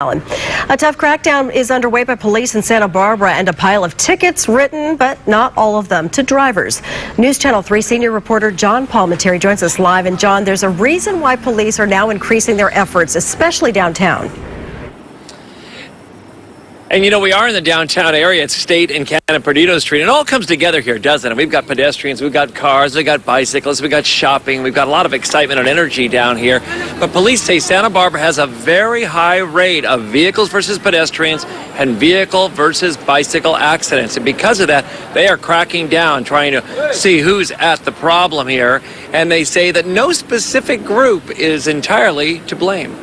A tough crackdown is underway by police in Santa Barbara and a pile of tickets written, but not all of them, to drivers. News Channel 3 senior reporter John Palminteri joins us live. And John, there's a reason why police are now increasing their efforts, especially downtown. And you know, we are in the downtown area at State and Canada Perdido Street. It all comes together here, doesn't it? We've got pedestrians, we've got cars, we've got bicyclists, we've got shopping, we've got a lot of excitement and energy down here. But police say Santa Barbara has a very high rate of vehicles versus pedestrians and vehicle versus bicycle accidents. And because of that, they are cracking down, trying to see who's at the problem here. And they say that no specific group is entirely to blame.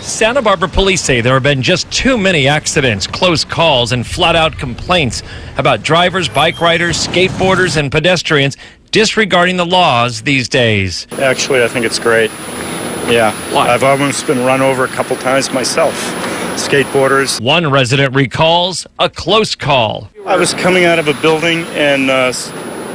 Santa Barbara police say there have been just too many accidents, close calls, and flat-out complaints about drivers, bike riders, skateboarders, and pedestrians disregarding the laws these days. Actually, I think it's great. Yeah. Why? I've almost been run over a couple times myself. Skateboarders. One resident recalls a close call. I was coming out of a building and a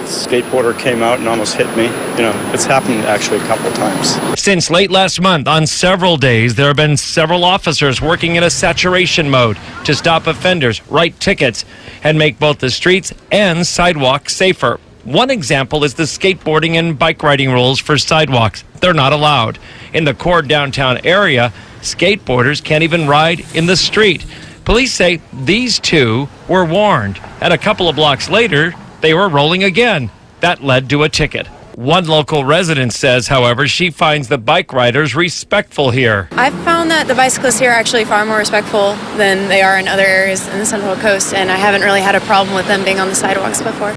skateboarder came out and almost hit me. You know, it's happened actually a couple times. Since late last month, on several days, there have been several officers working in a saturation mode to stop offenders, write tickets, and make both the streets and sidewalks safer. One example is the skateboarding and bike riding rules for sidewalks. They're not allowed. In the core downtown area, skateboarders can't even ride in the street. Police say these two were warned, and a couple of blocks later, they were rolling again. That led to a ticket. One local resident says, however, she finds the bike riders respectful here. I've found that the bicyclists here are actually far more respectful than they are in other areas in the Central Coast, and I haven't really had a problem with them being on the sidewalks before.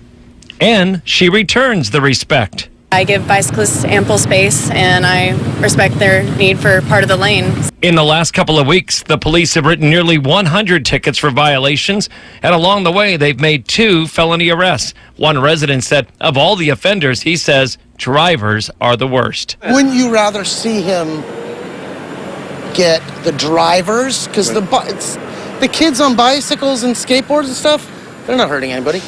And she returns the respect. I give bicyclists ample space, and I respect their need for part of the lane. In the last couple of weeks, the police have written nearly 100 tickets for violations, and along the way, they've made 2 felony arrests. One resident said, of all the offenders, he says, drivers are the worst. Wouldn't you rather see him get the drivers? Because the kids on bicycles and skateboards and stuff, they're not hurting anybody.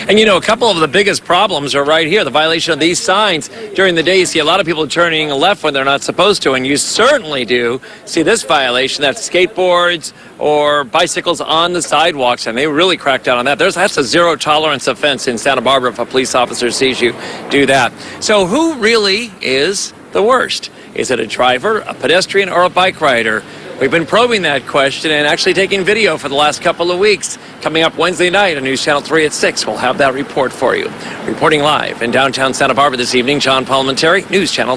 And you know, a couple of the biggest problems are right here. The violation of these signs. During the day, you see a lot of people turning left when they're not supposed to. And you certainly do see this violation. That's skateboards or bicycles on the sidewalks. And they really crack down on that. That's a zero tolerance offense in Santa Barbara if a police officer sees you do that. So who really is the worst? Is it a driver, a pedestrian, or a bike rider? We've been probing that question and actually taking video for the last couple of weeks. Coming up Wednesday night on News Channel 3 at 6, we'll have that report for you. Reporting live in downtown Santa Barbara this evening, John Palminteri, News Channel 3.